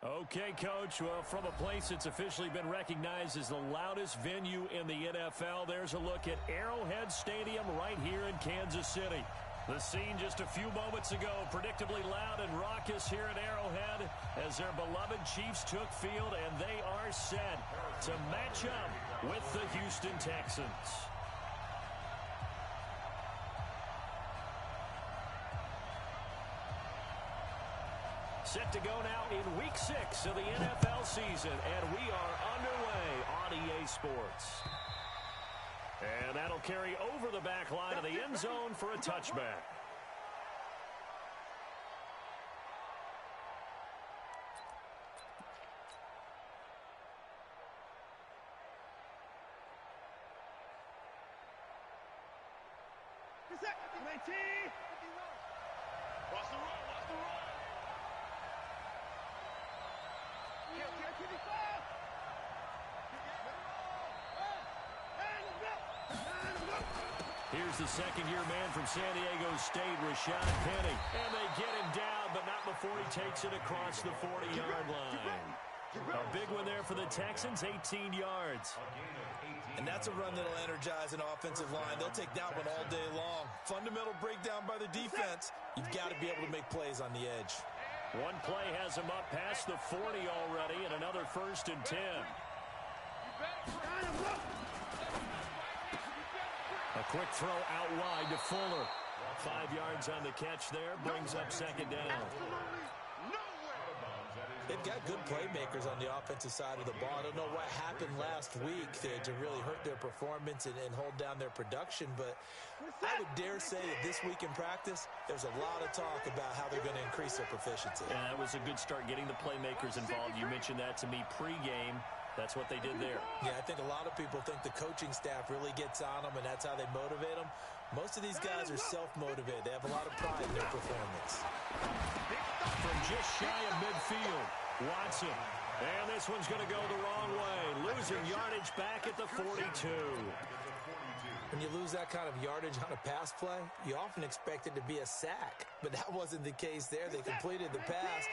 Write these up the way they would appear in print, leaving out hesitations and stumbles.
Okay, Coach. Well, from a place that's officially been recognized as the loudest venue in the NFL, there's a look at Arrowhead Stadium right here in Kansas City. The scene just a few moments ago, predictably loud and raucous here at Arrowhead as their beloved Chiefs took field, and they are set to match up with the Houston Texans. Set to go now in Week 6 of the NFL season, and we are underway on EA Sports. And that'll carry over the back line of the end zone for a touchback. Watch the run, watch the run. Here's the second-year man from San Diego State, Rashad Penny. And they get him down, but not before he takes it across the 40-yard line. A big one there for the Texans, 18 yards. And that's a run that'll energize an offensive line. They'll take that one all day long. Fundamental breakdown by the defense. You've got to be able to make plays on the edge. One play has him up past the 40 already, and another 1st and 10. A quick throw out wide to Fuller. 5 yards on the catch there, brings up second down. They've got good playmakers on the offensive side of the ball. I don't know what happened last week to really hurt their performance and hold down their production, but I would dare say that this week in practice, there's a lot of talk about how they're going to increase their proficiency. Yeah, that was a good start getting the playmakers involved. You mentioned that to me pregame. That's what they did there. Yeah, I think a lot of people think the coaching staff really gets on them, and that's how they motivate them. Most of these guys are self-motivated. They have a lot of pride in their performance. From just shy of midfield, Watson. And this one's going to go the wrong way. Losing yardage back at the 42. When you lose that kind of yardage on a pass play, you often expect it to be a sack. But that wasn't the case there. They completed the pass.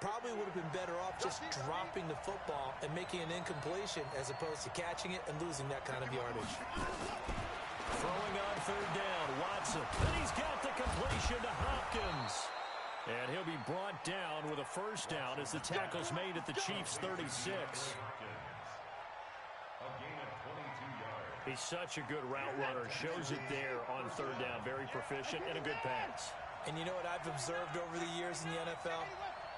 Probably would have been better off just dropping the football and making an incompletion as opposed to catching it and losing that kind of yardage. Throwing on 3rd down, Watson. And he's got the completion to Hopkins. And he'll be brought down with a 1st down as the tackle's made at the Chiefs' 36. He's such a good route runner. Shows it there on 3rd down. Very proficient and a good pass. And you know what I've observed over the years in the NFL?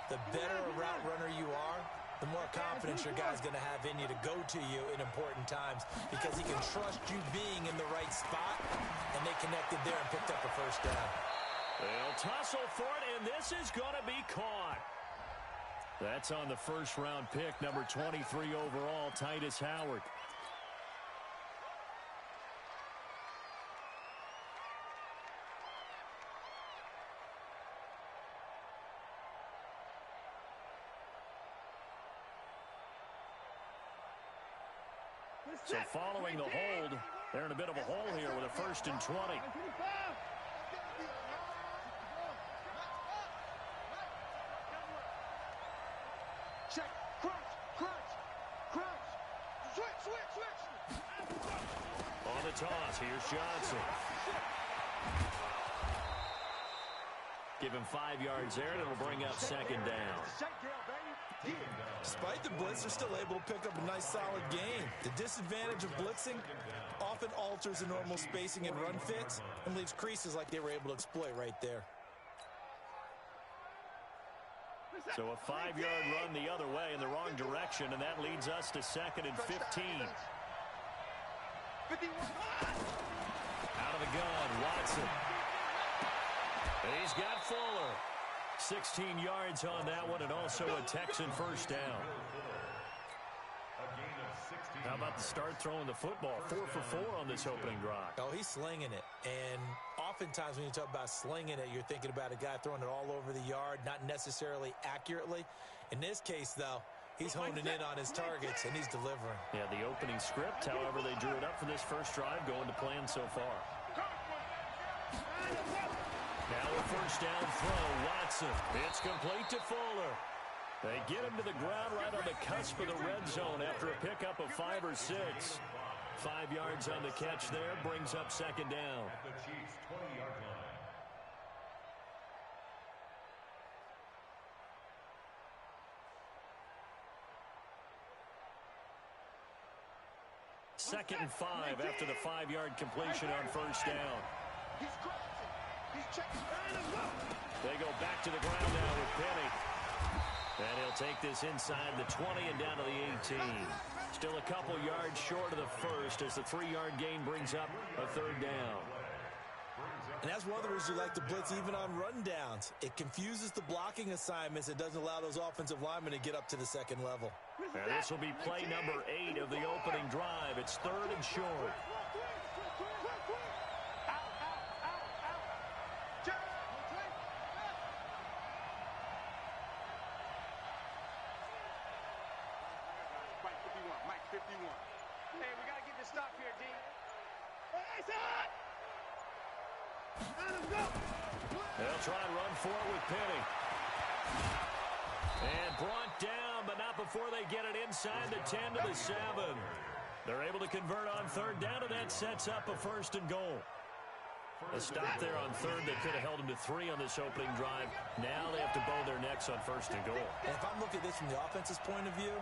The better a route runner you are, the more confidence your guy's going to have in you to go to you in important times because he can trust you being in the right spot, and they connected there and picked up a 1st down. They'll tussle for it, and this is going to be caught. That's on the 1st-round pick, number 23 overall, Titus Howard. So following the hold, they're in a bit of a hole here with a 1st and 20. Check, crunch, switch. On the toss, here's Johnson. Give him 5 yards there, and it'll bring up 2nd down. Despite the blitz, they're still able to pick up a nice, solid gain. The disadvantage of blitzing often alters the normal spacing and run fits and leaves creases like they were able to exploit right there. So a 5-yard run the other way in the wrong direction, and that leads us to 2nd and 15. Out of the gun, Watson. He's got Fuller. 16 yards on that one, and also a Texan 1st down. How about the start throwing the football? 4 for 4 on this opening drive. Oh, he's slinging it. And oftentimes when you talk about slinging it, you're thinking about a guy throwing it all over the yard, not necessarily accurately. In this case, though, he's honing in on his targets, and he's delivering. Yeah, the opening script, however, they drew it up for this first drive, going to plan so far. Now a 1st down throw, Watson. It's complete to Fuller. They get him to the ground right on the cusp of the red zone after a pickup of 5 or 6. 5 yards on the catch there, brings up second down. At the Chiefs' 20-yard line. Second and 5 after the 5-yard completion on first down. He's crossing. He's checking. They go back to the ground now with Penny. And he'll take this inside the 20 and down to the 18. Still a couple yards short of the first as the 3-yard gain brings up a third down. And that's one of the reasons you like to blitz even on rundowns. It confuses the blocking assignments. It doesn't allow those offensive linemen to get up to the second level. And this will be play number 8 of the opening drive. It's third and short. Mike 51. Hey, we got to get this stop here, D. They'll try and run for it with Penny. And brought down, but not before they get it inside the 10 to the 7. They're able to convert on third down, and that sets up a first and goal. A stop there on third that could have held them to 3 on this opening drive. Now they have to bow their necks on first and goal. And if I'm looking at this from the offense's point of view,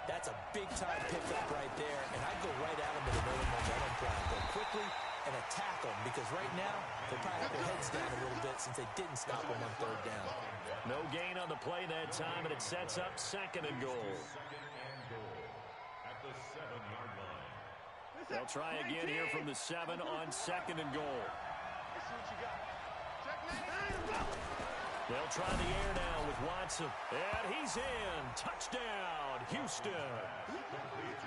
that's a big-time pickup right there, and I'd go right at them with an early momentum play. Go quickly and attack them, because right now they probably have their heads down a little bit since they didn't stop them on third down. No gain on the play that time, and it sets up second and goal. At the 7-yard line. They'll try again here from the 7 on second and goal. Let's see what you got. They'll try the air now with Watson. And he's in. Touchdown, Houston.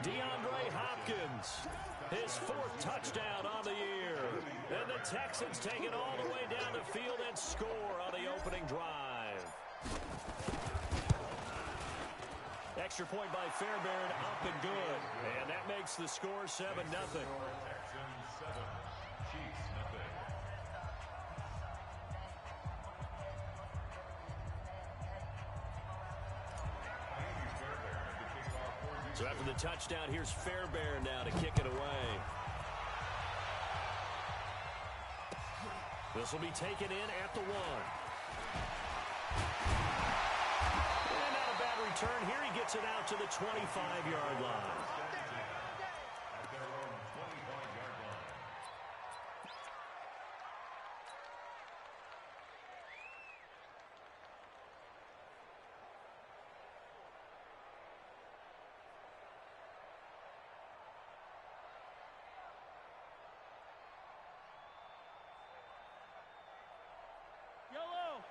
DeAndre Hopkins, his 4th touchdown on the year. And the Texans take it all the way down the field and score on the opening drive. Extra point by Fairbairn, up and good. And that makes the score 7-0. Texans 7, Chiefs nothing. So after the touchdown, here's Fairbairn now to kick it away. This will be taken in at the 1. And not a bad return. Here he gets it out to the 25-yard line. At their own 25-yard line.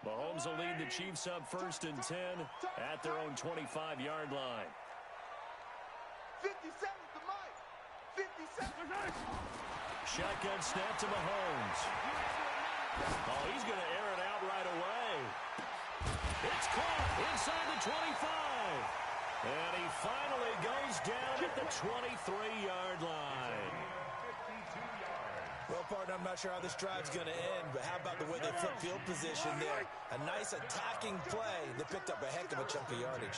Mahomes will lead the Chiefs up first and 10 at their own 25-yard line. 57 to Mike. 57. Shotgun snap to Mahomes. Oh, he's going to air it out right away. It's caught inside the 25. And he finally goes down at the 23-yard line. Well, partner, I'm not sure how this drive's going to end, but how about the way they flip field position there? A nice attacking play that picked up a heck of a chunk of yardage.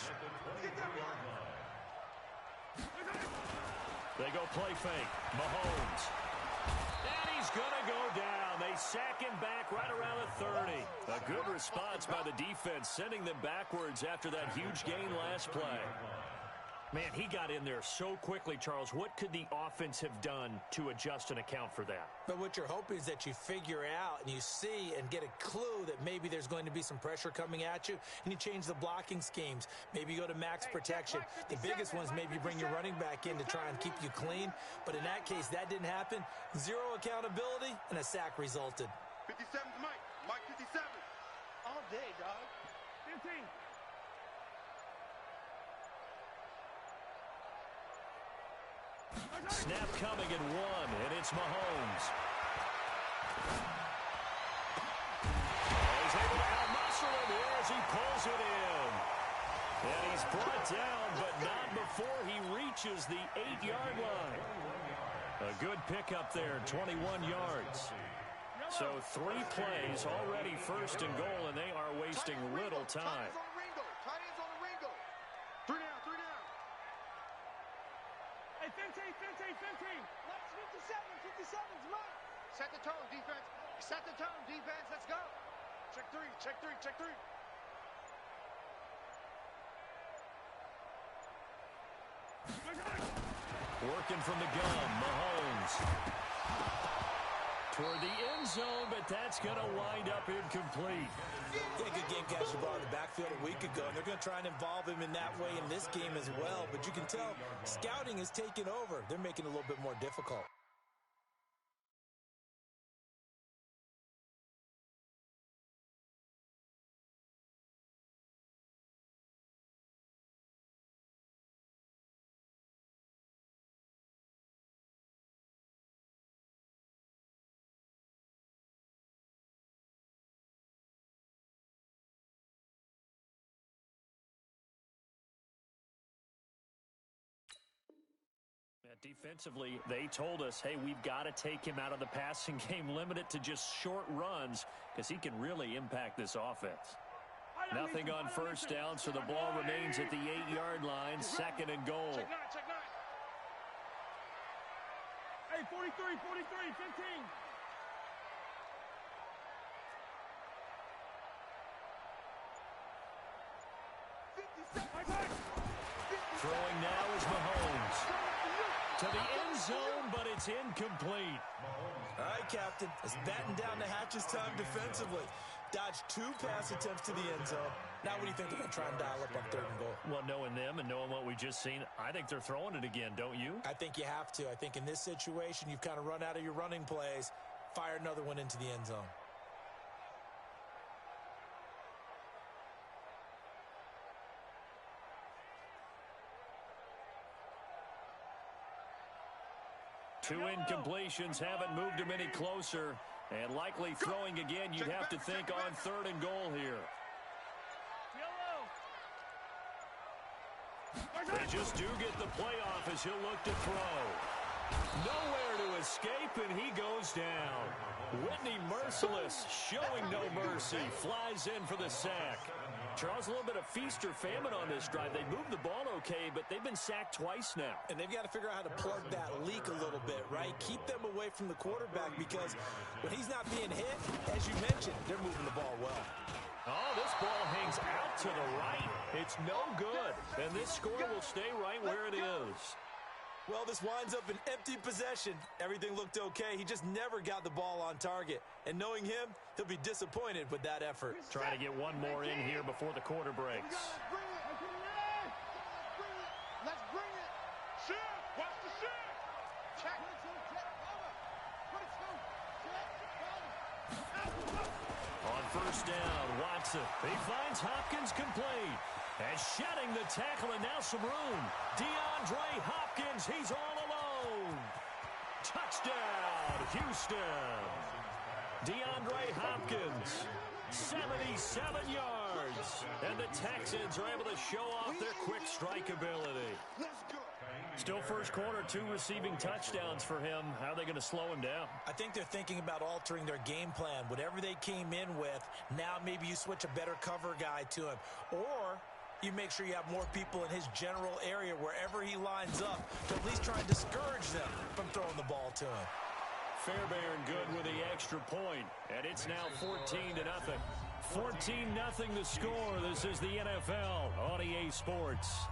They go play fake. Mahomes. And he's going to go down. They sack him back right around the 30. A good response by the defense, sending them backwards after that huge gain last play. Man, he got in there so quickly, Charles. What could the offense have done to adjust and account for that? But what you're hoping is that you figure out and you see and get a clue that maybe there's going to be some pressure coming at you, and you change the blocking schemes. Maybe you go to max protection. The biggest one is maybe you bring your running back in to try and keep you clean. But in that case, that didn't happen. 0 accountability, and a sack resulted. 57 to Mike. Mike 57. All day, dog. 15. Snap coming at 1, and it's Mahomes. He's able to outmuscle him here as he pulls it in. And he's brought down, but not before he reaches the 8-yard line. A good pickup there, 21 yards. So 3 plays already first and goal, and they are wasting little time. Tight ends on the Ringo. 57's mine. Set the tone, defense. Set the tone, defense. Let's go. Check three, check three, check three. Working from the gun, Mahomes. Toward the end zone, but that's going to wind up incomplete. Yeah, good game catch the ball in the backfield a week ago, and they're going to try and involve him in that way in this game as well. But you can tell scouting is taking over. They're making it a little bit more difficult. Defensively, they told us, hey, we've got to take him out of the passing game, limit it to just short runs, because he can really impact this offense. Nothing on first down, so the ball remains at the 8-yard line, 2nd and goal. Check nine, check nine. Hey, 43, 15. Throwing now is Mahomes. To the end zone, but it's incomplete. All right, Captain. It's batten down the hatches time defensively. Dodged 2 pass attempts to the end zone. Now what do you think they're going to try and dial up on 3rd and goal? Well, knowing them and knowing what we just seen, I think they're throwing it again, don't you? I think you have to. I think in this situation, you've kind of run out of your running plays. Fire another one into the end zone. Two incompletions haven't moved him any closer. And likely throwing again, you'd have to think on 3rd and goal here. They just do get the playoff as he'll look to throw. Nowhere to escape, and he goes down. Whitney Merciless, showing no mercy, flies in for the sack. Charles, a little bit of feast or famine on this drive. They moved the ball okay, but they've been sacked twice now. And they've got to figure out how to plug that leak a little bit, right? Keep them away from the quarterback, because when he's not being hit, as you mentioned, they're moving the ball well. Oh, this ball hangs out to the right. It's no good. And this score will stay right where it is. Well, this winds up an empty possession. Everything looked okay. He just never got the ball on target. And knowing him, he'll be disappointed with that effort. Trying to get one more in here before the quarter breaks. Let's bring it. Shift. Watch the shift. Check. On first down, Watson. He finds Hopkins complete. And shedding the tackle, and now some room. DeAndre Hopkins, he's all alone. Touchdown, Houston. DeAndre Hopkins, 77 yards. And the Texans are able to show off their quick strike ability. Let's go. Still first quarter, 2 receiving touchdowns for him. How are they going to slow him down? I think they're thinking about altering their game plan. Whatever they came in with, now maybe you switch a better cover guy to him. Or you make sure you have more people in his general area wherever he lines up to at least try and discourage them from throwing the ball to him. Fairbairn good with the extra point, and it's now 14-0. 14-0 the score. This is the NFL on EA Sports.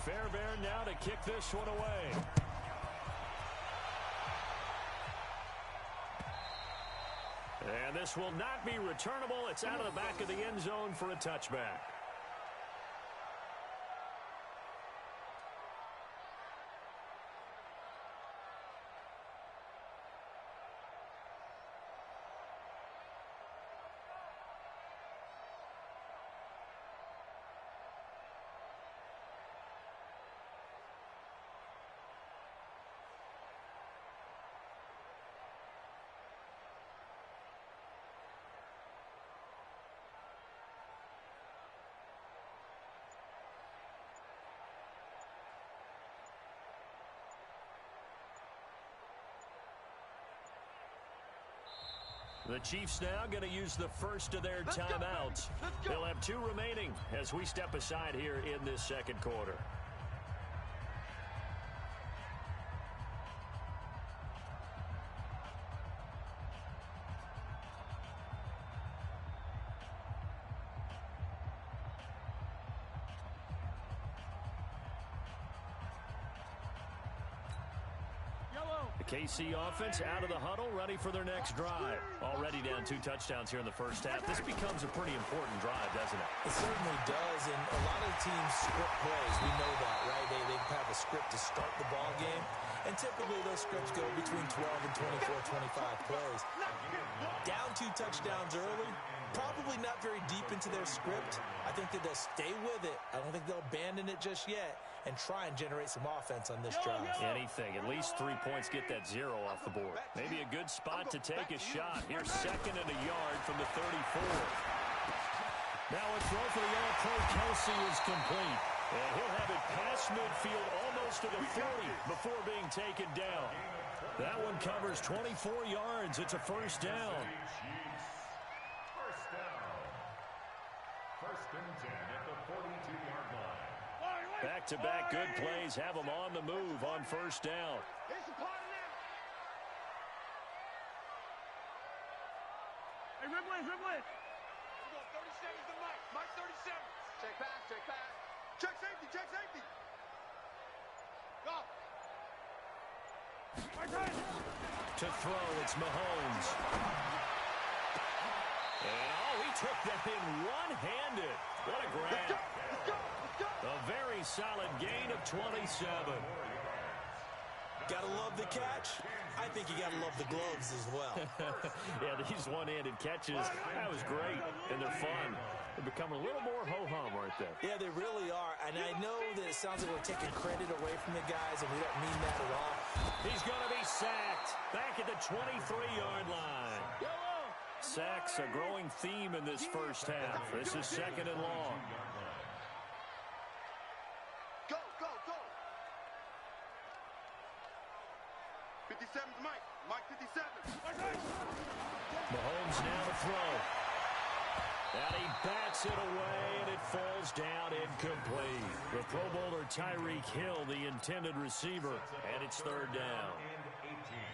Fairbairn now to kick this one away. And this will not be returnable. It's out of the back of the end zone for a touchback. The Chiefs now going to use the first of their timeouts. They'll have 2 remaining as we step aside here in this second quarter. KC offense out of the huddle, ready for their next drive. Already down 2 touchdowns here in the first half. This becomes a pretty important drive, doesn't it? It certainly does, and a lot of teams script plays. We know that, right? They have a script to start the ball game, and typically those scripts go between 12 and 24, 25 plays. Down 2 touchdowns early, probably not very deep into their script. I think that they'll stay with it. I don't think they'll abandon it just yet and try and generate some offense on this drive. Anything. At least 3 points, get that 0 off the board. Maybe a good spot to take a shot. Here's 2nd and a yard from the 34. Now a throw for the All-Pro Kelsey is complete. And he'll have it past midfield almost to the 40 before being taken down. That one covers 24 yards. It's a first down. First down. 1st and 10 at the 42-yard line. Back-to-back good plays have them on the move on first down. Here's the party now. Hey, Ripley. Here we go, 37 to Mike. Mike 37. Check pass. Check safety. Go. To throw, it's Mahomes. And, he took that in one-handed. What a grab. Let's go. A very solid gain of 27. Gotta love the catch. I think you gotta love the gloves as well. Yeah, these one-handed catches, that was great, and they're fun. They become a little more ho-hum, aren't they? Yeah, they really are. And I know that it sounds like we're taking credit away from the guys, and we don't mean that at all. He's going to be sacked back at the 23-yard line. Sacks a growing theme in this first half. This is 2nd and long. Go. 57's Mike. Mike 57. Mahomes now to throw. And he bats it away, and it falls down incomplete. The Pro Bowler Tyreek Hill, the intended receiver, and it's 3rd down.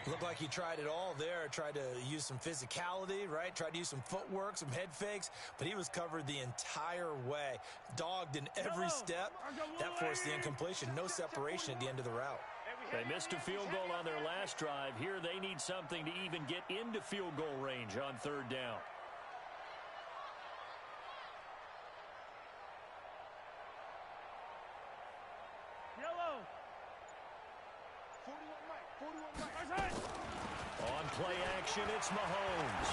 Looked like he tried it all there. Tried to use some physicality, right? Tried to use some footwork, some head fakes, but he was covered the entire way. Dogged in every step. That forced the incompletion. No separation at the end of the route. They missed a field goal on their last drive. Here they need something to even get into field goal range on 3rd down. Yellow. 41 Mike. On play action, it's Mahomes.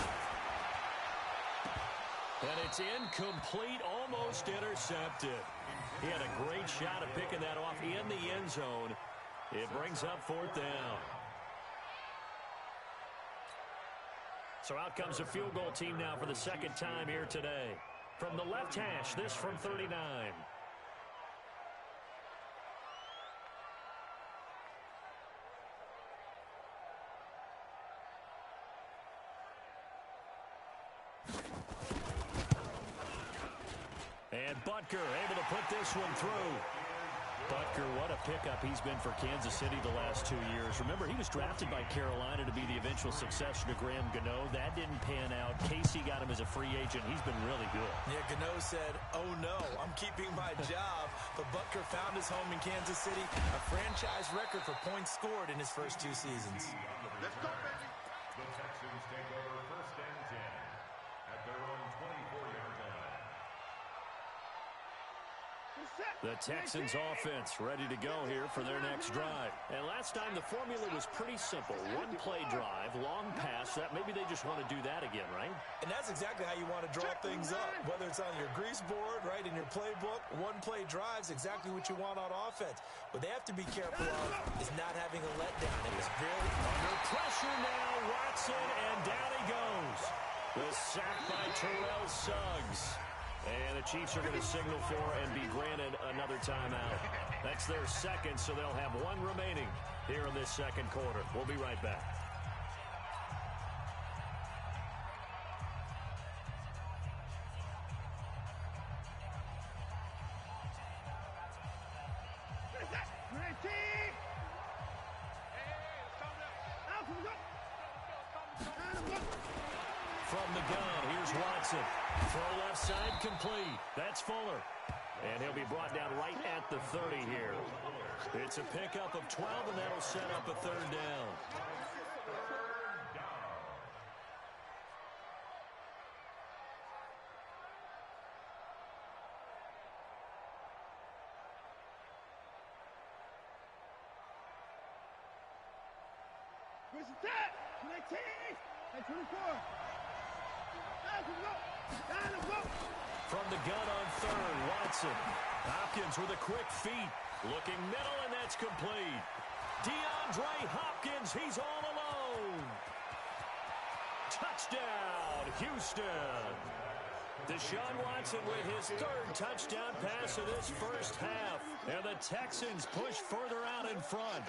And it's incomplete, almost intercepted. He had a great shot at picking that off in the end zone. It brings up 4th down. So out comes a field goal team now for the 2nd time here today. From the left hash, this from 39. And Butker able to put this one through. Butker, what a pickup he's been for Kansas City the last 2 years. Remember, he was drafted by Carolina to be the eventual successor to Graham Gano. That didn't pan out. Casey got him as a free agent. He's been really good. Yeah, Gano said, oh no, I'm keeping my job. But Butker found his home in Kansas City. A franchise record for points scored in his first 2 seasons. Let's go, baby. The Texans take over 1st and 10 at their own 24-yard line. The Texans offense ready to go here for their next drive. And last time the formula was pretty simple. 1-play drive, long pass. That maybe they just want to do that again, right? And that's exactly how you want to draw things up. Whether it's on your grease board, right, in your playbook, 1-play drive's exactly what you want on offense. What they have to be careful of is not having a letdown. It was very under pressure now. Watson, and down he goes. The sack by Terrell Suggs. And the Chiefs are going to signal for and be granted another timeout. That's their 2nd, so they'll have 1 remaining here in this 2nd quarter. We'll be right back. from the gun. Here's Watson. Throw left side complete. That's Fuller. And he'll be brought down right at the 30 here. It's a pickup of 12, and that'll set up a third down. Where's the tap? 19! Hey, 24! Let's go! From the gun on third, Watson. Hopkins with a quick feet. Looking middle, and that's complete. DeAndre Hopkins, he's all alone. Touchdown, Houston. Deshaun Watson with his third touchdown pass of this first half. And the Texans push further out in front.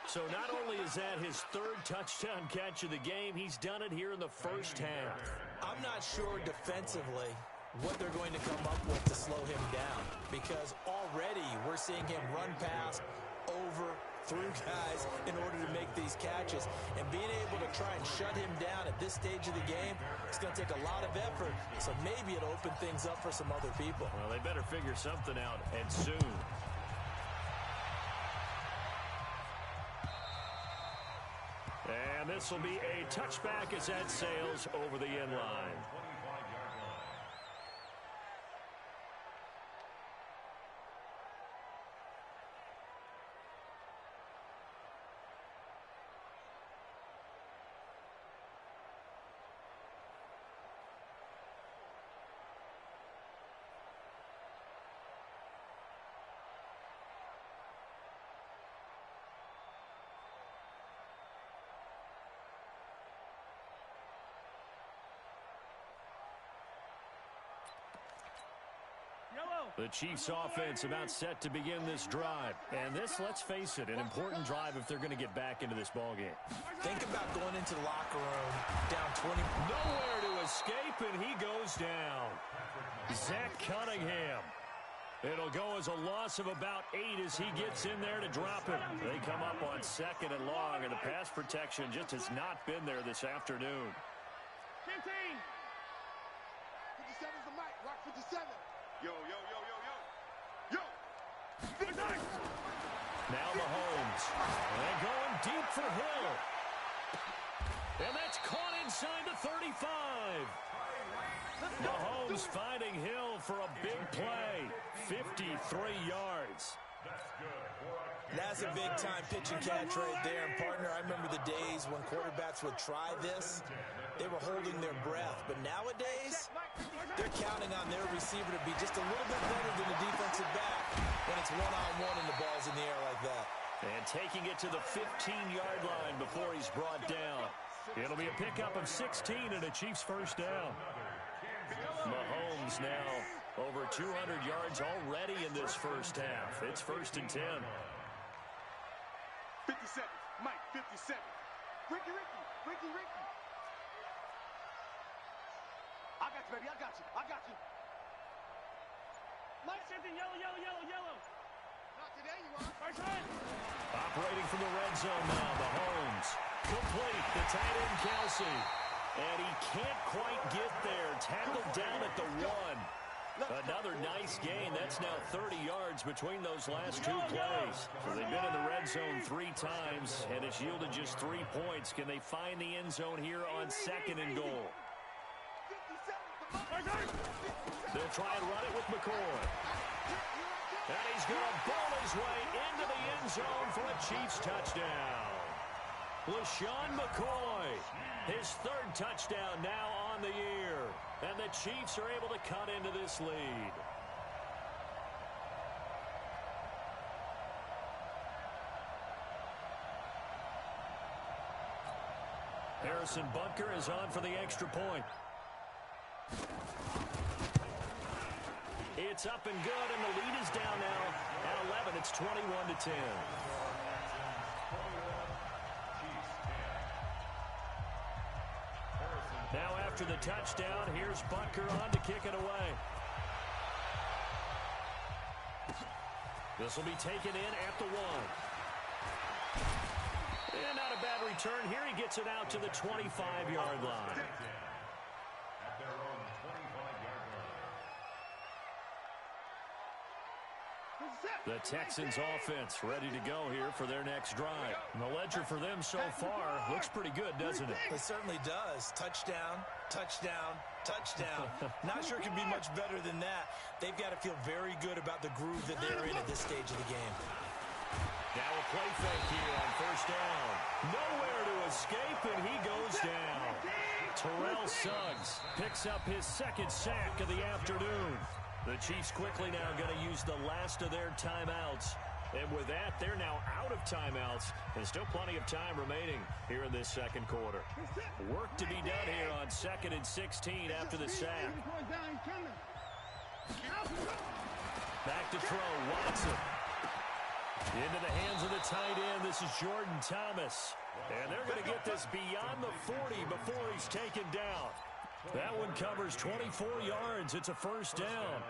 So not only is that his third touchdown catch of the game, he's done it here in the first half. I'm not sure defensively what they're going to come up with to slow him down, because already we're seeing him run past, over, through guys in order to make these catches. And being able to try and shut him down at this stage of the game, it's going to take a lot of effort. So maybe it'll open things up for some other people. Well, they better figure something out, and soon. And this will be a touchback as that sails over the end line. The Chiefs offense about set to begin this drive. And this, let's face it, an important drive if they're going to get back into this ballgame. Think about going into the locker room down 20. Nowhere to escape, and he goes down. Zach Cunningham. It'll go as a loss of about 8 as he gets in there to drop it. They come up on second and long, and the pass protection just has not been there this afternoon. 15. 57's the mic. Rock 57. Yo, yo, yo, yo, yo. Yo. 59. Now Mahomes. And going deep for Hill. And that's caught inside the 35. Mahomes finding Hill for a big play. 53 yards. That's a big-time pitch and catch right there. And, partner, I remember the days when quarterbacks would try this. They were holding their breath. But nowadays, they're counting on their receiver to be just a little bit better than the defensive back when it's one-on-one and the ball's in the air like that. And taking it to the 15-yard line before he's brought down. It'll be a pickup of 16 and a Chiefs first down. Mahomes now over 200 yards already in this first half. It's 1st and 10. 57. Mike, 57. Ricky. I got you, baby. I got you. Mike, something yellow. Not today, you are. First one. Operating from the red zone now, Mahomes. Complete, the tight end, Kelsey. And he can't quite get there. Tackled down at the 1. Another nice gain. That's now 30 yards between those last 2 plays. So they've been in the red zone 3 times, and it's yielded just 3 points. Can they find the end zone here on 2nd and goal? They'll try and run it with McCoy. And he's going to ball his way into the end zone for a Chiefs touchdown. LaShawn McCoy, his 3rd touchdown now on the year. And the Chiefs are able to cut into this lead. Harrison Butker is on for the extra point. It's up and good, and the lead is down now at 11. It's 21-10. Now after the touchdown, here's Butker on to kick it away. This will be taken in at the 1. And not a bad return. Here he gets it out to the 25-yard line. The Texans offense ready to go here for their next drive. And the ledger for them so far looks pretty good, doesn't it? It certainly does. Touchdown, touchdown, touchdown. Not sure it can be much better than that. They've got to feel very good about the groove that they're in at this stage of the game. Now a play fake here on first down. Nowhere to escape, and he goes down. Terrell Suggs picks up his second sack of the afternoon. The Chiefs quickly now going to use the last of their timeouts. And with that, they're now out of timeouts. And still plenty of time remaining here in this second quarter. Work to be done here on 2nd and 16 after the sack. Back to throw, Watson. Into the hands of the tight end. This is Jordan Thomas. And they're going to get this beyond the 40 before he's taken down. That one covers 24 yards. It's a first down.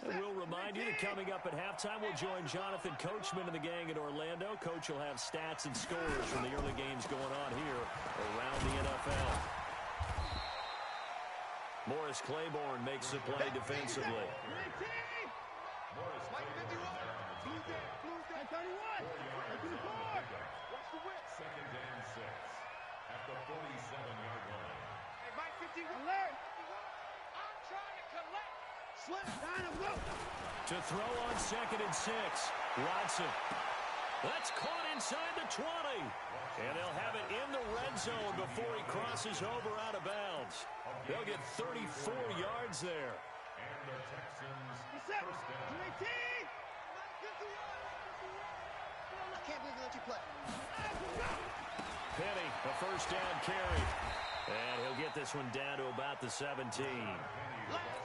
And we'll remind you that coming up at halftime, we'll join Jonathan Coachman and the gang in Orlando. Coach will have stats and scores from the early games going on here around the NFL. Morris Claiborne makes the play defensively. Second and 6 at the 47-yard line. Hey, Mike 50, alert! I'm trying to collect. Slip, down and go. To throw on 2nd and 6. Watson. That's caught inside the 20. And they'll have it in the red zone before he crosses over out of bounds. They'll get 34 yards there. And the Texans first down. I can't believe they let you play. Penny, a first down carry. And he'll get this one down to about the 17.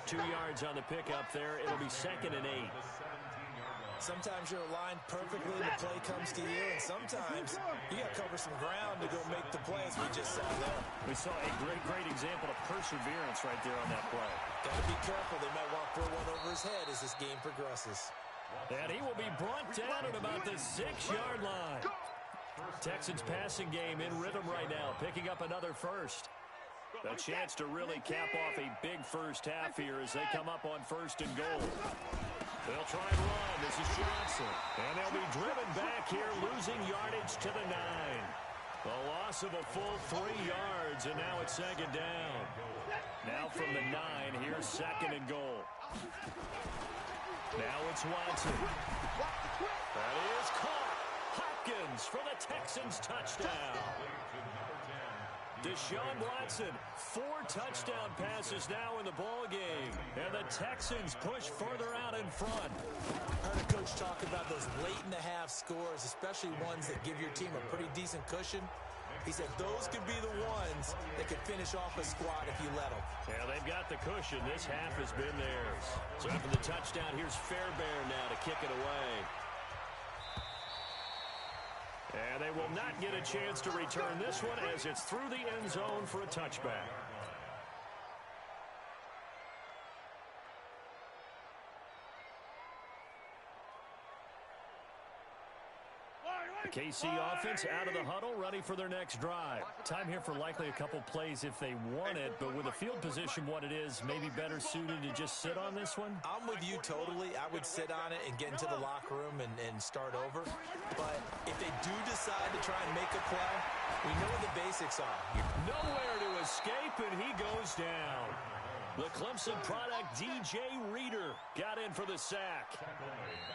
2 yards on the pickup there. It'll be 2nd and 8. Sometimes you're aligned perfectly and the play comes to you, and sometimes you got to cover some ground to go make the play, as we just saw there. We saw a great example of perseverance right there on that play. Got to be careful. They might want to throw one over his head as this game progresses. And he will be brought down at about the 6-yard line. Texans passing game in rhythm right now, picking up another first. A chance to really cap off a big first half here as they come up on 1st and goal. They'll try and run. This is Johnson. And they'll be driven back here, losing yardage to the 9. A loss of a full 3 yards, and now it's 2nd down. Now from the 9, here's 2nd and goal. Now it's Watson. That is caught. Hopkins for the Texans touchdown. Deshaun Watson, 4 touchdown passes now in the ball game, and the Texans push further out in front. I heard a coach talk about those late-in-the-half scores, especially ones that give your team a pretty decent cushion. He said those could be the ones that could finish off a squad if you let them. Yeah, they've got the cushion. This half has been theirs. So after the touchdown, here's Fairbairn now to kick it away. And they will not get a chance to return this one as it's through the end zone for a touchback. The KC offense out of the huddle, ready for their next drive. Time here for likely a couple plays if they want it, but with the field position what it is, maybe better suited to just sit on this one? I'm with you totally. I would sit on it and get into the locker room and start over. But if they do decide to try and make a play, we know what the basics are. Nowhere to escape, and he goes down. The Clemson product, DJ Reader, got in for the sack.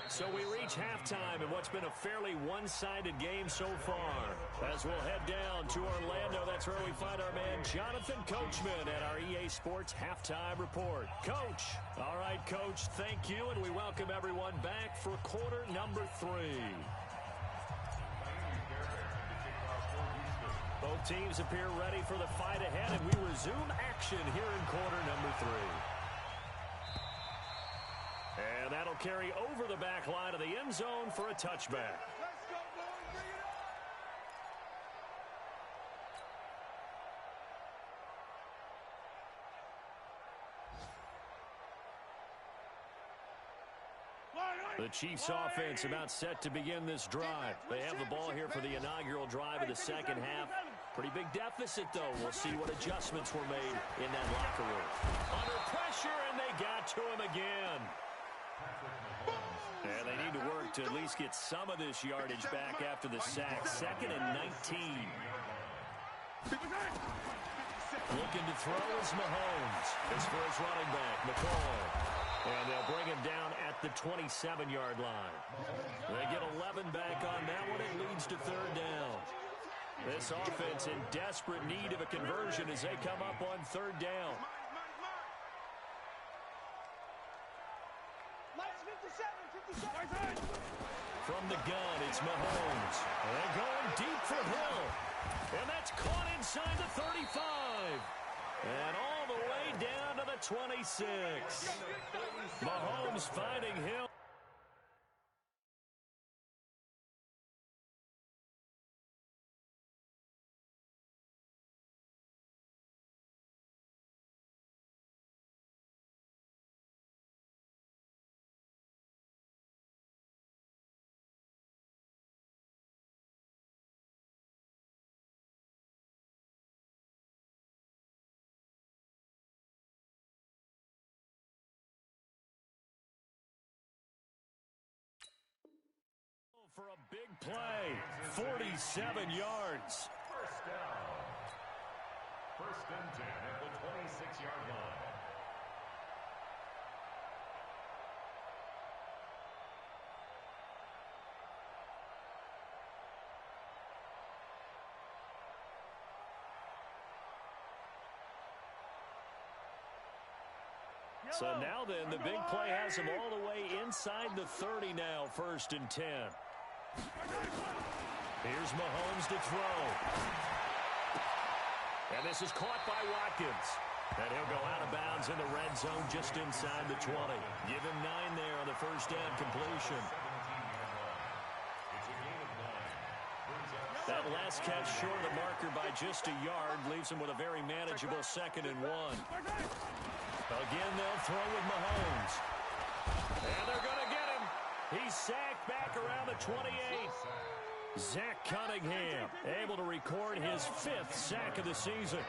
So we reach halftime in what's been a fairly one-sided game so far. As we'll head down to Orlando, that's where we find our man Jonathan Coachman at our EA Sports Halftime Report. Coach. All right, Coach, thank you, and we welcome everyone back for quarter number 3. Both teams appear ready for the fight ahead, and we resume action here in quarter number 3. And that'll carry over the back line of the end zone for a touchback. Let's go, boys. Bring it up. The Chiefs offense about set to begin this drive. They have the ball here for the inaugural drive of the second half. Pretty big deficit, though. We'll see what adjustments were made in that locker room. Under pressure, and they got to him again. And they need to work to at least get some of this yardage back after the sack. 2nd and 19. Looking to throw is Mahomes. His first running back, McCoy. And they'll bring him down at the 27-yard line. They get 11 back on that one. It leads to 3rd down. This offense in desperate need of a conversion as they come up on 3rd down. From the gun, it's Mahomes. And they're going deep for Hill. And that's caught inside the 35. And all the way down to the 26. Mahomes finding Hill. For a big play, 47 yards. First down. 1st and 10 at the 26-yard line. So now then, the big play has him all the way inside the 30 now, 1st and 10. Here's Mahomes to throw. And this is caught by Watkins. And he'll go out of bounds in the red zone just inside the 20. Give him 9 there on the 1st down completion. That last catch short of the marker by just a yard leaves him with a very manageable 2nd and 1. Again, they'll throw with Mahomes. And they're going to get him. He's sacked back around the 28. Zach Cunningham able to record his 5th sack of the season.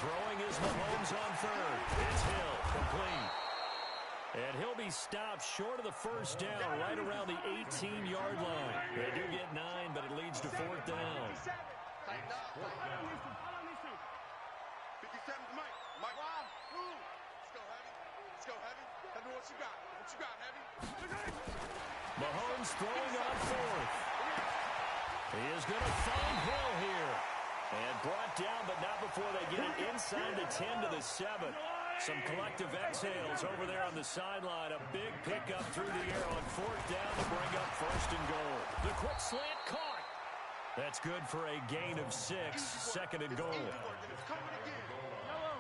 Throwing is Mahomes on 3rd. It's Hill, complete. And he'll be stopped short of the 1st down, right around the 18-yard line. They do get 9, but it leads to 4th down. 57's Mike. Mike, let's go, Heavy. Let's go, Heavy. Tell me what you got. What you got, Heavy? Mahomes throwing on 4th. He is going to find Hill here. And brought down, but not before they get it inside the 10 to the 7. Some collective exhales over there on the sideline. A big pickup through the air on 4th down to bring up 1st and goal. The quick slant caught. That's good for a gain of 6. 2nd and goal.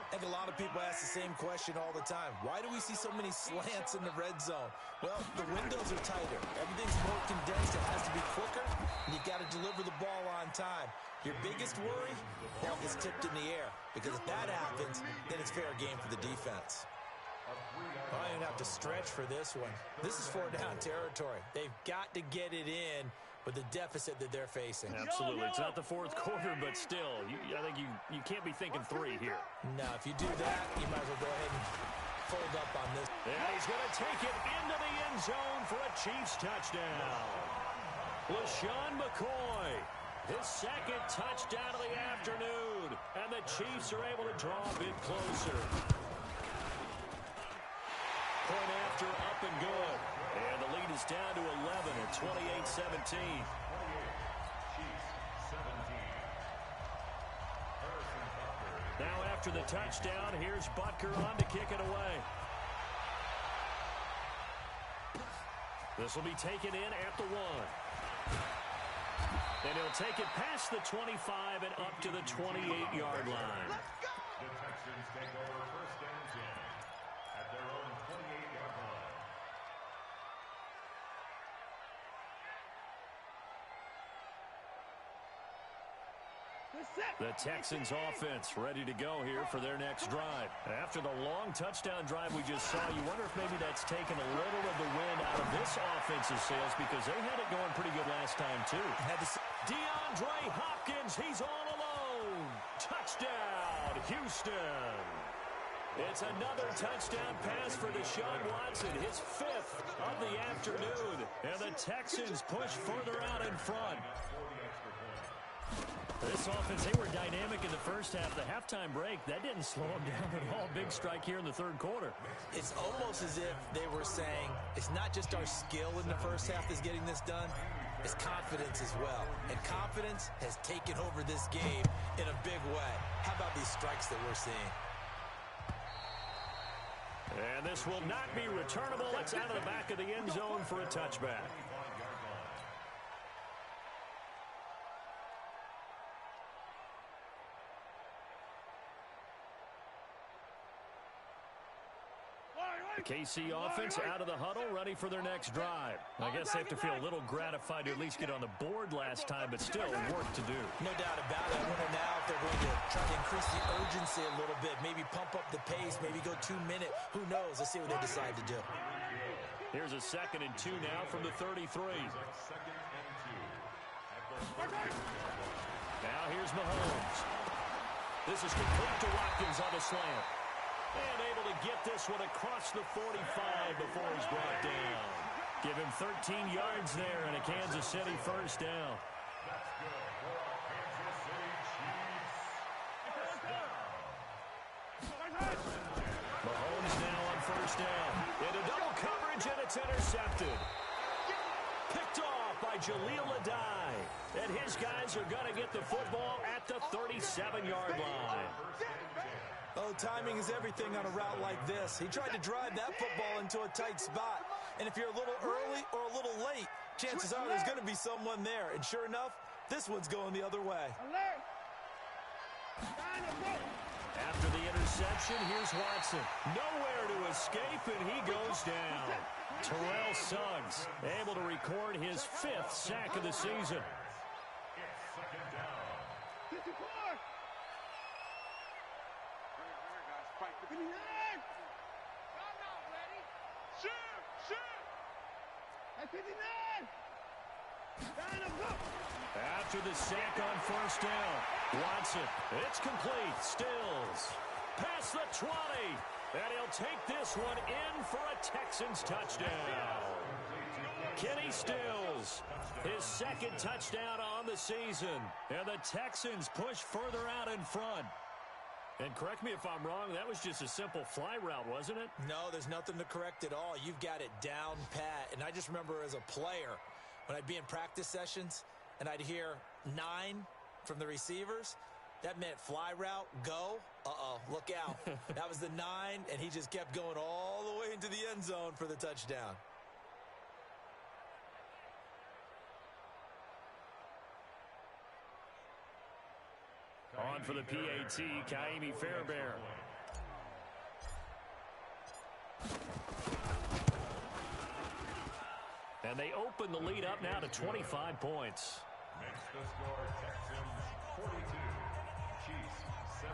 I think a lot of people ask the same question all the time. Why do we see so many slants in the red zone? Well, the windows are tighter. Everything's more condensed. It has to be quicker, and you've got to deliver the ball on time. Your biggest worry? Ball gets tipped in the air, because if that happens, then it's fair game for the defense. I don't even have to stretch for this one. This is 4-down territory. They've got to get it in with the deficit that they're facing. Absolutely. It's not the 4th quarter, but still, I think you can't be thinking 3 here. No, if you do that, you might as well go ahead and fold up on this. And he's going to take it into the end zone for a Chiefs touchdown. LaShawn McCoy, his 2nd touchdown of the afternoon. And the Chiefs are able to draw a bit closer. Point after, up and good. And the lead is down to 11 at 28-17. Now after the touchdown, here's Butker on to kick it away. This will be taken in at the 1. And he'll take it past the 25 and up to the 28-yard line. The Texans take over 1st and 10 at their own 28-yard line. The Texans offense ready to go here for their next drive. After the long touchdown drive we just saw, you wonder if maybe that's taken a little of the wind out of this offensive sails because they had it going pretty good last time too. DeAndre Hopkins, he's all alone. Touchdown, Houston. It's another touchdown pass for Deshaun Watson, his 5th of the afternoon. And the Texans push further out in front. This offense, they were dynamic in the first half. The halftime break, that didn't slow them down at all. Big strike here in the third quarter. It's almost as if they were saying, it's not just our skill in the first half that's getting this done, it's confidence as well. And confidence has taken over this game in a big way. How about these strikes that we're seeing? And this will not be returnable. It's out of the back of the end zone for a touchback. The KC offense out of the huddle, ready for their next drive. I guess they have to feel a little gratified to at least get on the board last time, but still work to do. No doubt about it. I wonder now if they're going to try to increase the urgency a little bit, maybe pump up the pace, maybe go 2 minute. Who knows? Let's see what they decide to do. Here's a 2nd and 2 now from the 33. Now here's Mahomes. This is complete to Watkins on the slant. And able to get this one across the 45 before he's brought down. Give him 13 yards there and a Kansas City first down. That's good for our Kansas City Chiefs. Mahomes now on first down. Into double coverage, and it's intercepted. Picked off by Jaleel Adai. And his guys are going to get the football at the 37-yard line. Oh, timing is everything on a route like this. He tried to drive that football into a tight spot. And if you're a little early or a little late, chances are there's going to be someone there. And sure enough, this one's going the other way. After the interception, here's Watson. Nowhere to escape, and he goes down. Terrell Suggs able to record his 5th sack of the season. It's 2nd down. After the sack on first down, Watson, it's complete, Stills, past the 20, and he'll take this one in for a Texans touchdown. Kenny Stills, his 2nd touchdown on the season, and the Texans push further out in front. And correct me if I'm wrong, that was just a simple fly route, wasn't it? No, there's nothing to correct at all. You've got it down pat. And I just remember as a player, when I'd be in practice sessions and I'd hear 9 from the receivers, that meant fly route, go. Uh-oh, look out. That was the 9, and he just kept going all the way into the end zone for the touchdown. On for the PAT, Kaimi Fairbairn. And they open the lead up now to 25 points. Makes the score Texans 42, Chiefs 17.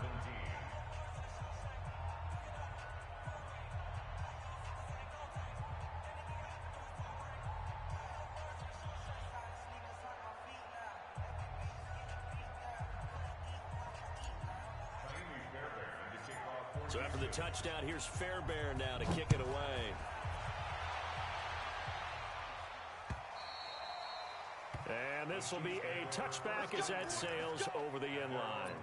So after the touchdown, here's Fairbairn now to kick it away. And this will be a touchback as that sails over the end line.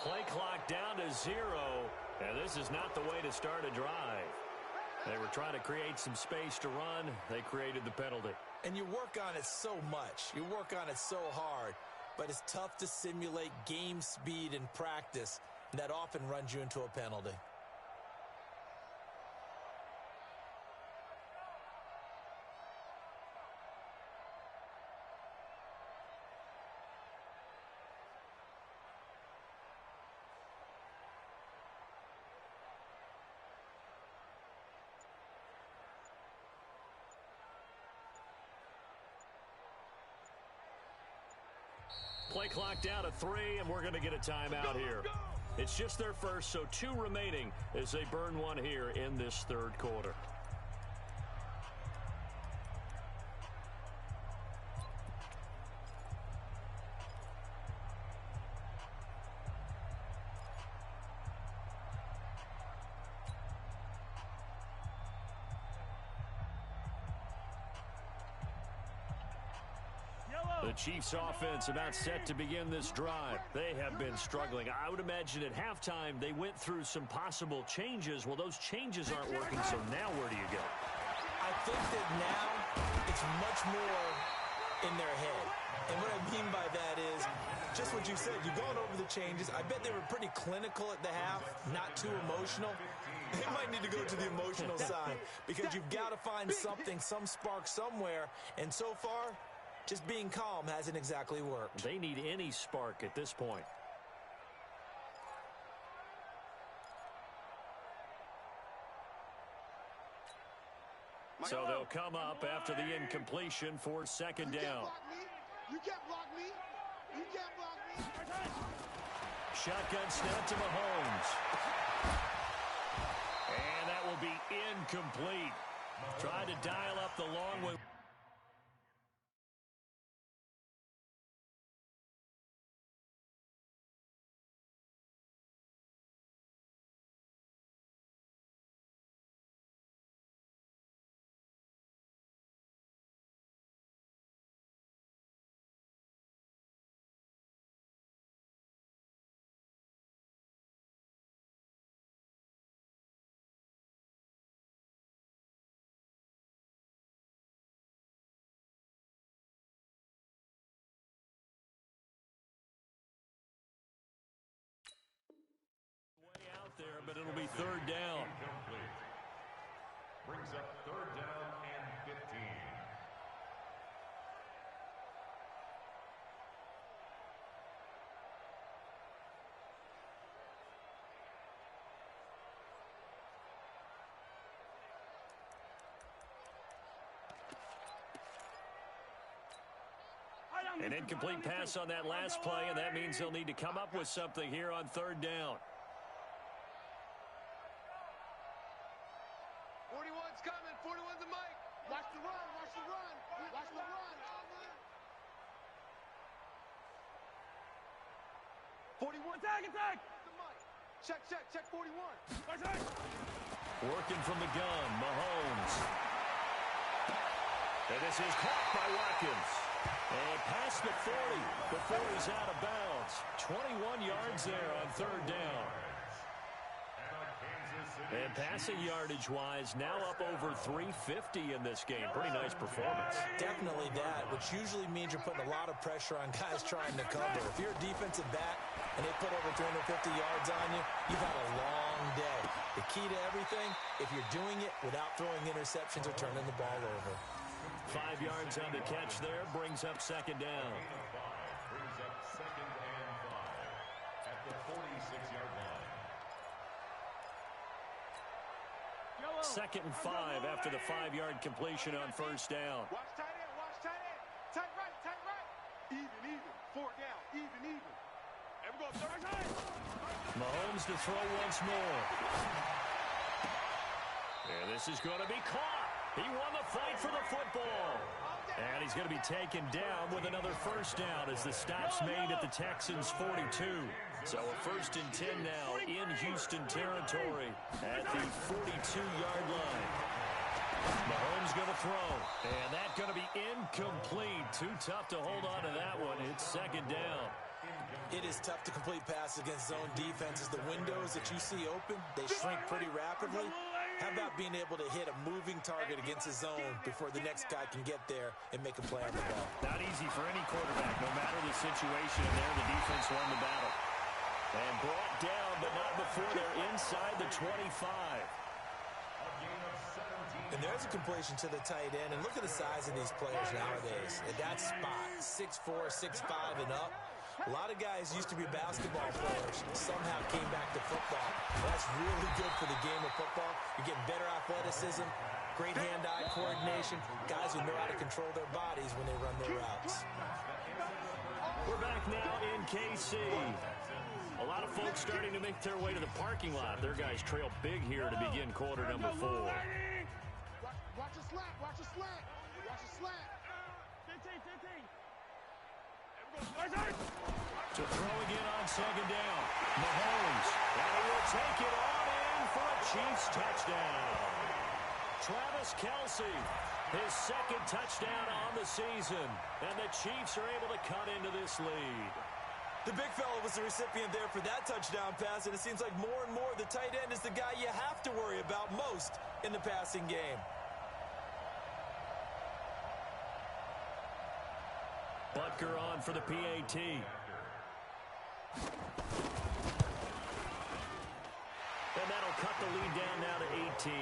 Play clock down to 0, and this is not the way to start a drive. They were trying to create some space to run. They created the penalty. And you work on it so much. You work on it so hard. But it's tough to simulate game speed in practice. And that often runs you into a penalty. Play clock down to 3, and we're going to get a timeout here. It's just their first, so 2 remaining as they burn one here in this third quarter. The Chiefs offense about set to begin this drive. They have been struggling. I would imagine at halftime they went through some possible changes. Well, those changes aren't working, so now where do you go? I think that now it's much more in their head. And what I mean by that is just what you said. You've gone over the changes. I bet they were pretty clinical at the half, not too emotional. They might need to go to the emotional side because you've got to find something, some spark somewhere. And so far, just being calm hasn't exactly worked. They need any spark at this point. So they'll come up after the incompletion for second down. You can't block me. You can't block me. Shotgun snap to Mahomes. And that will be incomplete. Tried to dial up the long way. There, but it'll be third down. Incomplete. Brings up third down and 15. An incomplete pass on that last play, and that means they'll need to come up with something here on third down. 41's coming. 41's the mic. Watch the run. Watch the run. Watch the run. 41. Attack. The mic. Check. 41. Working from the gun, Mahomes. And this is caught by Watkins. And past the 40 before he's out of bounds. 21 yards there on third down. And passing yardage-wise, now up over 350 in this game. Pretty nice performance. Definitely that, which usually means you're putting a lot of pressure on guys trying to cover. If you're a defensive back and they put over 350 yards on you, you've had a long day. The key to everything, if you're doing it without throwing interceptions or turning the ball over. 5 yards on the catch there, brings up second down. Brings up second and 5 at the 46-yard line. Second and 5 after the 5-yard completion on first down. Watch tight end. Tight right. Even. 4 down. Even. And we go third time. Mahomes to throw once more. And this is going to be caught. He won the fight for the football. And he's going to be taken down with another first down as the stop's made at the Texans' 42. So a first and 10 now in Houston territory at the 42-yard line. Mahomes going to throw. And that's going to be incomplete. Too tough to hold on to that one. It's second down. It is tough to complete passes against zone defenses. The windows that you see open, they shrink pretty rapidly. How about being able to hit a moving target against his zone before the next guy can get there and make a play on the ball? Not easy for any quarterback, no matter the situation. And there, the defense won the battle. And brought down, but not before they're inside the 25. And there's a completion to the tight end. And look at the size of these players nowadays. At that spot, 6'4", 6'5", and up. A lot of guys used to be basketball players, somehow came back to football. That's really good for the game of football. You're getting better athleticism, great hand-eye coordination, guys who know how to control their bodies when they run their routes. We're back now in KC. A lot of folks starting to make their way to the parking lot. Their guys trail big here to begin quarter number 4. Watch a slant, watch a slant, watch a slant. To throw again on second down. Mahomes. And he will take it all in for a Chiefs touchdown. Travis Kelce, his second touchdown on the season. And the Chiefs are able to cut into this lead. The big fella was the recipient there for that touchdown pass, and it seems like more and more the tight end is the guy you have to worry about most in the passing game. Butker on for the PAT. And that'll cut the lead down now to 18.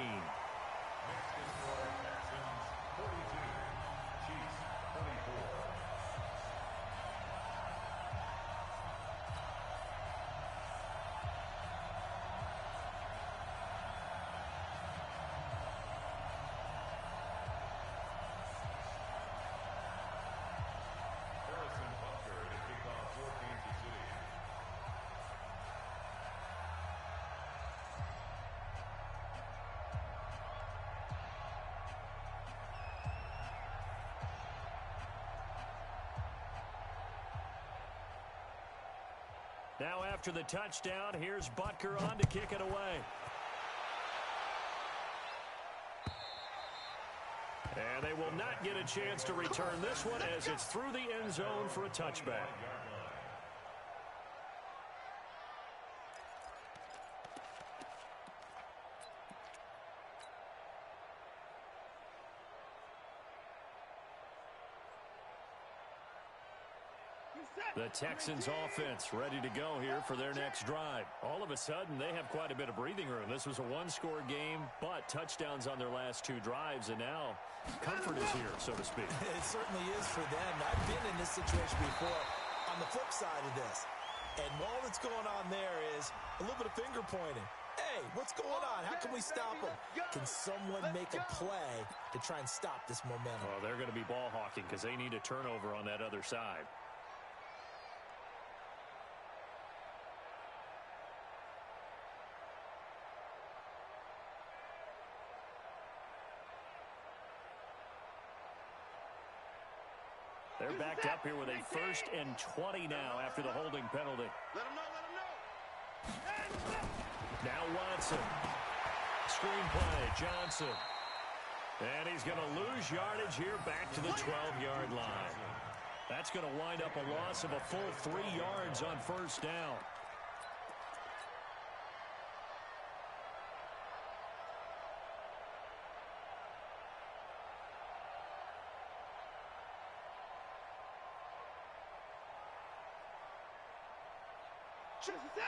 Now after the touchdown, here's Butker on to kick it away. And they will not get a chance to return this one as it's through the end zone for a touchback. The Texans offense ready to go here for their next drive. All of a sudden, they have quite a bit of breathing room. This was a one-score game, but touchdowns on their last 2 drives, and now comfort is here, so to speak. It certainly is for them. I've been in this situation before on the flip side of this. And all that's going on there is a little bit of finger pointing. Hey, what's going on? How can we stop them? Can someone make a play to try and stop this momentum? Well, they're going to be ball hawking because they need a turnover on that other side. They're backed up here with a 1st and 20 now after the holding penalty. Let him know, let him know. Now Watson. Screenplay, Johnson. And he's going to lose yardage here back to the 12-yard line. That's going to wind up a loss of a full 3 yards on 1st down. Check 19.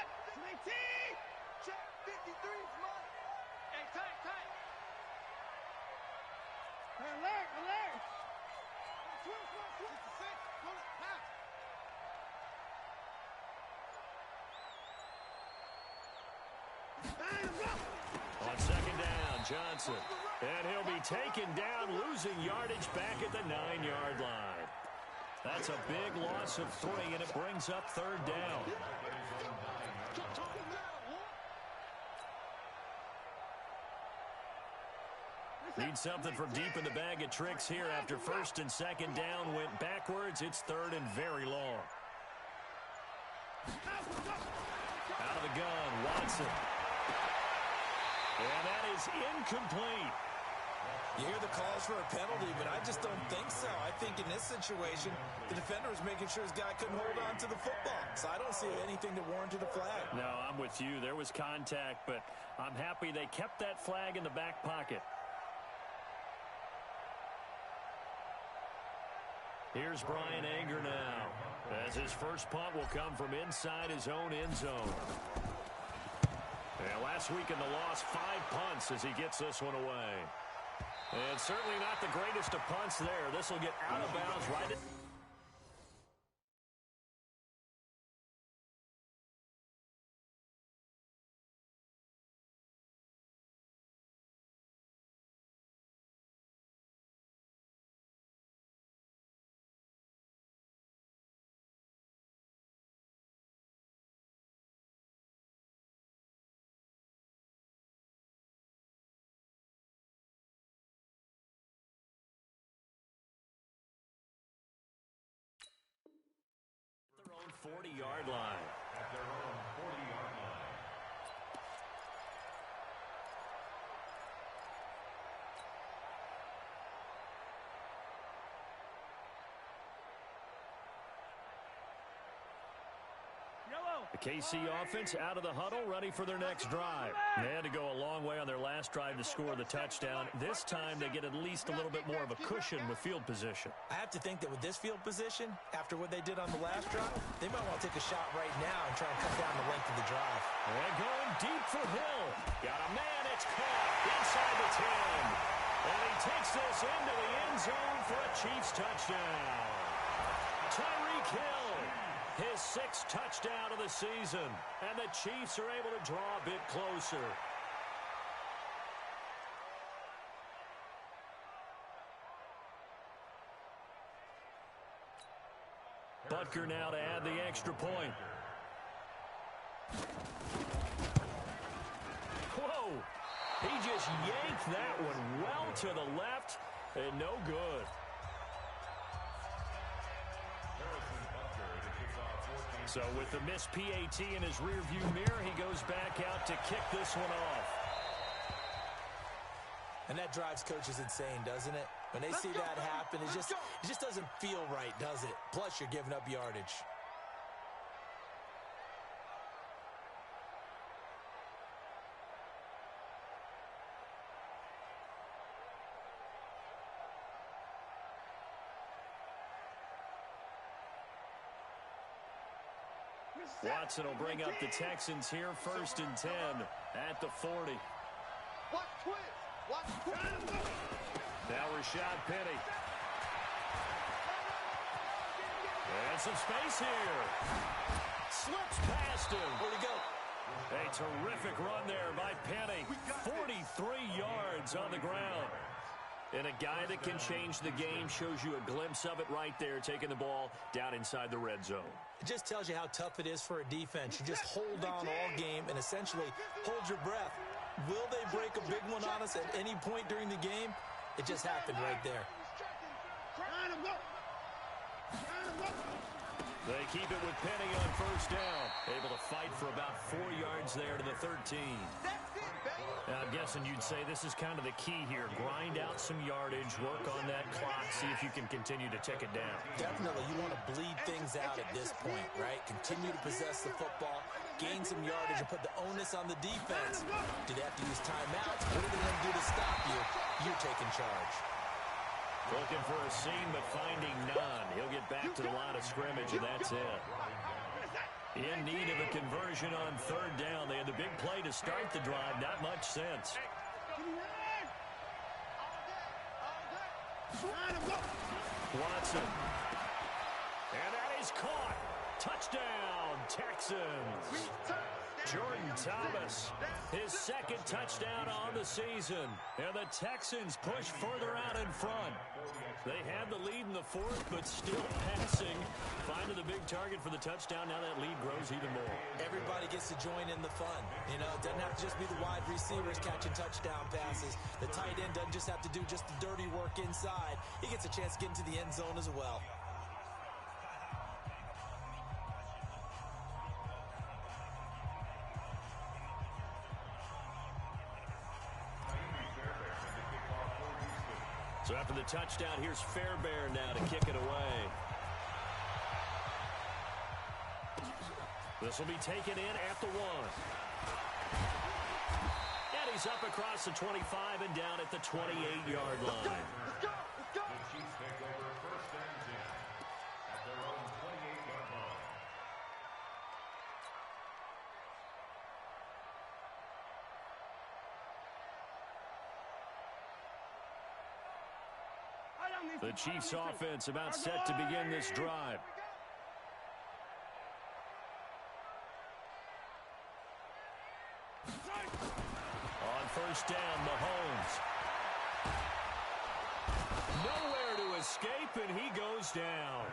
Check 53's mine. Hey, tight. Alert. 26. Hold it. Pass. On second down, Johnson. And he'll be taken down, losing yardage back at the 9-yard line. That's a big loss of 3, and it brings up 3rd down. Need something from deep in the bag of tricks here after 1st and 2nd down went backwards. It's 3rd and very long. Out of the gun, Watson. And that is incomplete. You hear the calls for a penalty, but I just don't think so. I think in this situation, the defender was making sure his guy couldn't hold on to the football. So I don't see anything that warranted a flag. No, I'm with you. There was contact, but I'm happy they kept that flag in the back pocket. Here's Brian Anger now, as his first punt will come from inside his own end zone. And last week in the loss, 5 punts as he gets this one away. And certainly not the greatest of punts there. This will get out of bounds right at... their own 40-yard line. At their own 40-yard line. The KC offense out of the huddle, ready for their next drive. They had to go a long way on their last drive to score the touchdown. This time they get at least a little bit more of a cushion with field position. I have to think that with this field position, after what they did on the last drive, they might want to take a shot right now and try and cut down the length of the drive. And going deep for Hill. Got a man, it's caught inside the 10. And he takes this into the end zone for a Chiefs touchdown. Tyreek Hill, his 6th touchdown of the season. And the Chiefs are able to draw a bit closer. Butker now to add the extra point. Whoa! He just yanked that one well to the left and no good. So with the missed PAT in his rearview mirror, he goes back out to kick this one off. And that drives coaches insane, doesn't it? When they see that happen, it just doesn't feel right, does it? Plus, you're giving up yardage. Watson will bring up the Texans here, 1st and 10 at the 40. Watch twist. Watch twist. Now Rashad Penny. And some space here. Slips past him. Where'd he go? A terrific run there by Penny. 43 yards on the ground. And a guy that can change the game, shows you a glimpse of it right there, taking the ball down inside the red zone. It just tells you how tough it is for a defense. You just hold on all game and essentially hold your breath. Will they break a big one on us at any point during the game? It just happened right there. They keep it with Penny on 1st down. Able to fight for about 4 yards there to the 13. I'm guessing you'd say this is kind of the key here. Grind out some yardage, work on that clock, see if you can continue to tick it down. Definitely. You want to bleed things out at this point, right? Continue to possess the football, gain some yardage, and put the onus on the defense. Do they have to use timeouts? What are they going to do to stop you? You're taking charge. Looking for a seam, but finding none. He'll get back to the line of scrimmage, and that's it. In need of a conversion on 3rd down. They had the big play to start the drive. Not much sense. Watson. And that is caught. Touchdown, Texans. Jordan Thomas, his 2nd touchdown on the season. And the Texans push further out in front. They had the lead in the 4th, but still passing. Finding the big target for the touchdown. Now that lead grows even more. Everybody gets to join in the fun. You know, it doesn't have to just be the wide receivers catching touchdown passes. The tight end doesn't just have to do just the dirty work inside. He gets a chance to get into the end zone as well. So after the touchdown, here's Fairbairn now to kick it away. This will be taken in at the 1. And he's up across the 25 and down at the 28-yard line. Let's go! Let's go! The Chiefs take over first and 10 at their own 28-yard line. The Chiefs offense about set to begin this drive. On first down, Mahomes. Nowhere to escape, and he goes down.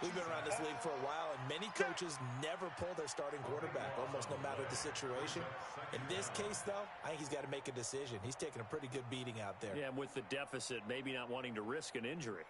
We've been around this league for a while, and many coaches never pull their starting quarterback, almost no matter the situation. In this case, though, I think he's got to make a decision. He's taking a pretty good beating out there. Yeah, and with the deficit, maybe not wanting to risk an injury.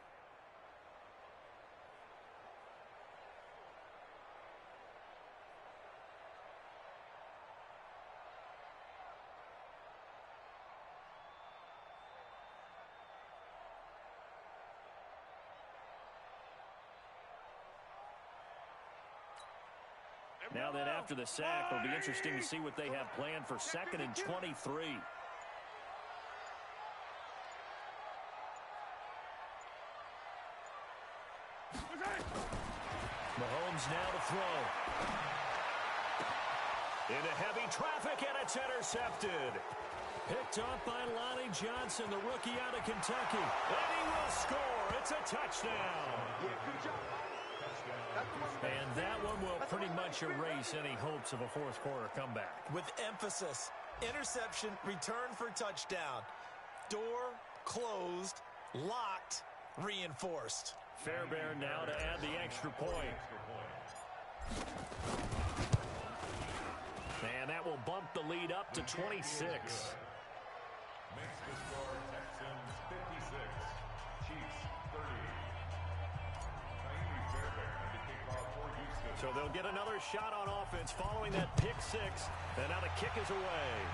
Now then, after the sack, it'll be interesting to see what they have planned for 2nd and 23. Mahomes now to throw. Into heavy traffic, and it's intercepted. Picked off by Lonnie Johnson, the rookie out of Kentucky. And he will score. It's a touchdown. Yeah, good job. And that one will pretty much erase any hopes of a fourth quarter comeback. With emphasis, interception, return for touchdown. Door closed, locked, reinforced. Fairbairn now to add the extra point. And that will bump the lead up to 26. Makes the score Texans 56, Chiefs 30. So they'll get another shot on offense following that pick 6. And now the kick is away.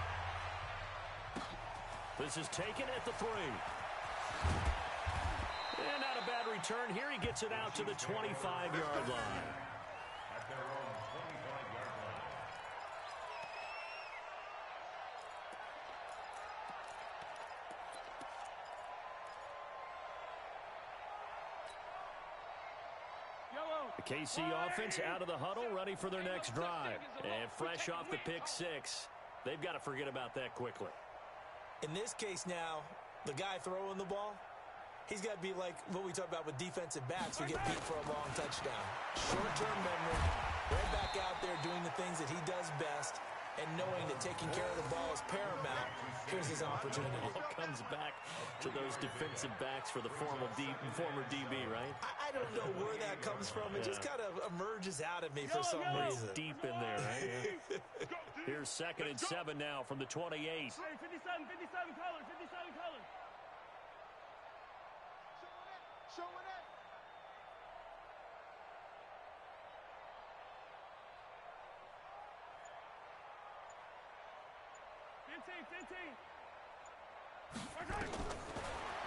This is taken at the 3. And not a bad return here. He gets it out to the 25-yard line. At their own 25-yard line. The KC offense out of the huddle, ready for their next drive. And fresh off the pick 6, they've got to forget about that quickly. In this case now, the guy throwing the ball, he's got to be like what we talk about with defensive backs who get beat for a long touchdown. Short-term memory, right back out there doing the things that he does best, and knowing that taking care of the ball is paramount. Here's his opportunity. All comes back to those defensive backs for the former DB, right? I don't know where that comes from. It just kind of emerges out of me for some reason. Deep in there, right? Here's 2nd and 7 now from the 28. 57 colors, 57 colors. Showing it. 15.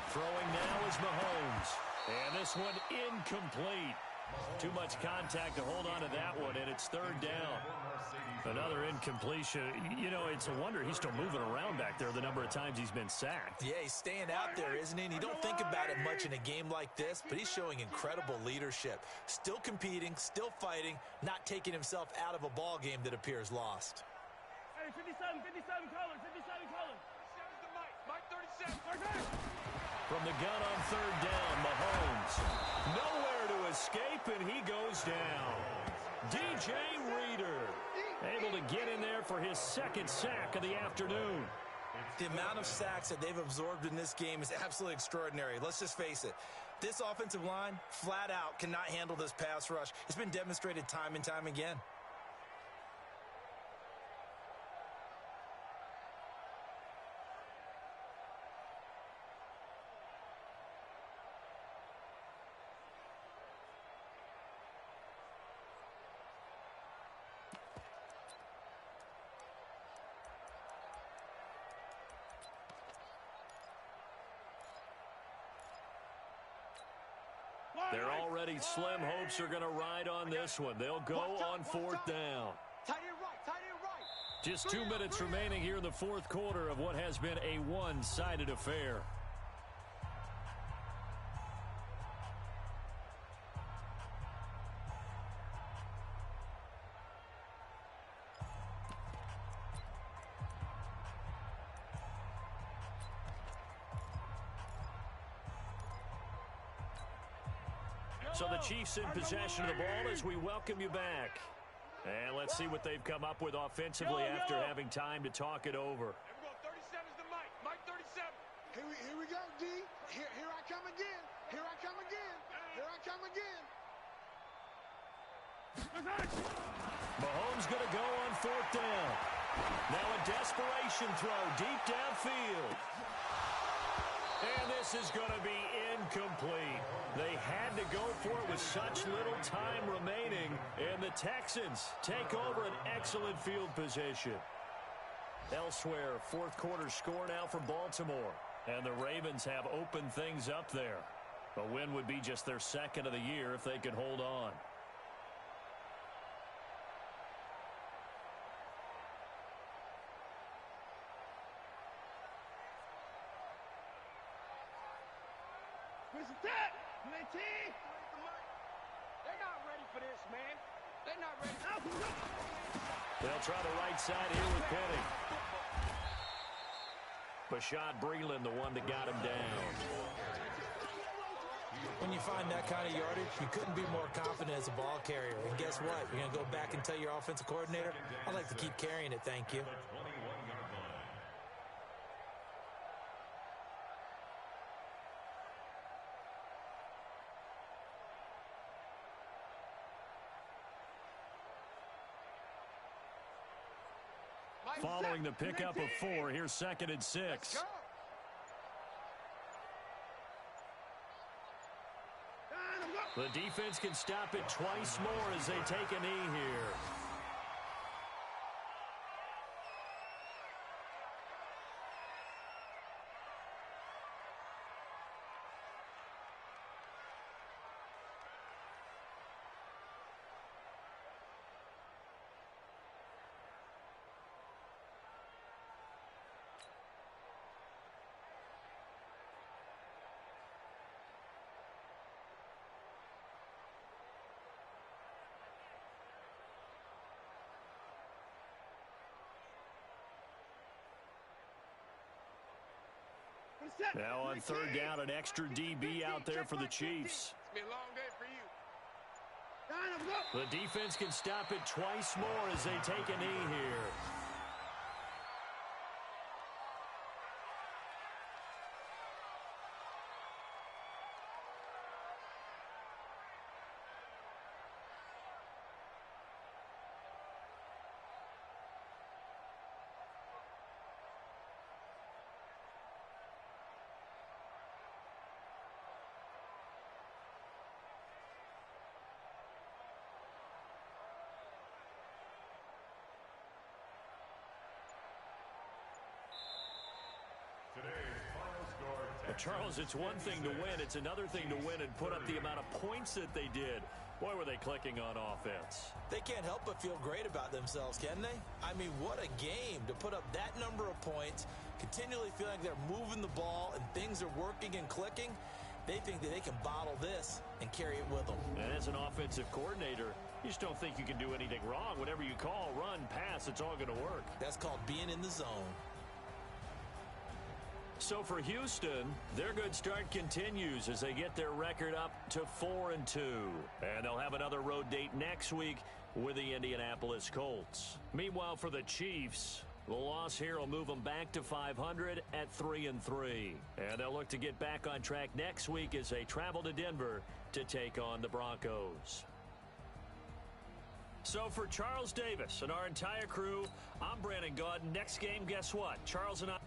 Throwing now is Mahomes. And this one incomplete. Too much contact to hold on to that one, and it's 3rd down. Another incompletion. You know, it's a wonder he's still moving around back there the number of times he's been sacked. Yeah, he's staying out there, isn't he? And you don't think about it much in a game like this, but he's showing incredible leadership. Still competing, still fighting, not taking himself out of a ball game that appears lost. Hey, 57 colors, 57 colors. 37's the Mike 37. From the gun on 3rd down, Mahomes. Nowhere to escape, and he goes down. DJ Reader able to get in there for his 2nd sack of the afternoon. The amount of sacks that they've absorbed in this game is absolutely extraordinary. Let's just face it. This offensive line, flat out, cannot handle this pass rush. It's been demonstrated time and time again. Their already slim hopes are going to ride on this one. They'll go on fourth down. Tight end right, tight end right. Just 2 minutes remaining here in the fourth quarter of what has been a one-sided affair. So the Chiefs in possession of the ball as we welcome you back. And let's see what they've come up with offensively after having time to talk it over. Here we go, 37's the Mike. Mike 37. Here we go, D. Here I come again. Here I come again. Here I come again. Mahomes going to go on fourth down. Now a desperation throw deep downfield. And this is going to be incomplete. They had to go for it with such little time remaining, and the Texans take over an excellent field position. Elsewhere, fourth quarter score now for Baltimore, and the Ravens have opened things up there. A win would be just their second of the year if they could hold on. They're not ready for this, man. They're not ready. They'll try the right side here with Penny. Bashad Breeland, the one that got him down. When you find that kind of yardage, you couldn't be more confident as a ball carrier. And guess what? You're going to go back and tell your offensive coordinator, I'd like to keep carrying it, thank you. Following the pickup of 4, here's 2nd and 6. The defense can stop it twice more as they take a knee here. Now on third down, an extra DB out there for the Chiefs. It's been a long day for you. The defense can stop it twice more as they take a knee here. Charles, it's one thing to win. It's another thing to win and put up the amount of points that they did. Boy, were they clicking on offense. They can't help but feel great about themselves, can they? I mean, what a game to put up that number of points, continually feeling like they're moving the ball and things are working and clicking. They think that they can bottle this and carry it with them. And as an offensive coordinator, you just don't think you can do anything wrong. Whatever you call, run, pass, it's all going to work. That's called being in the zone. So for Houston, their good start continues as they get their record up to 4-2. And they'll have another road date next week with the Indianapolis Colts. Meanwhile, for the Chiefs, the loss here will move them back to 500 at 3-3. And they'll look to get back on track next week as they travel to Denver to take on the Broncos. So for Charles Davis and our entire crew, I'm Brandon Gaudin. Next game, guess what? Charles and I...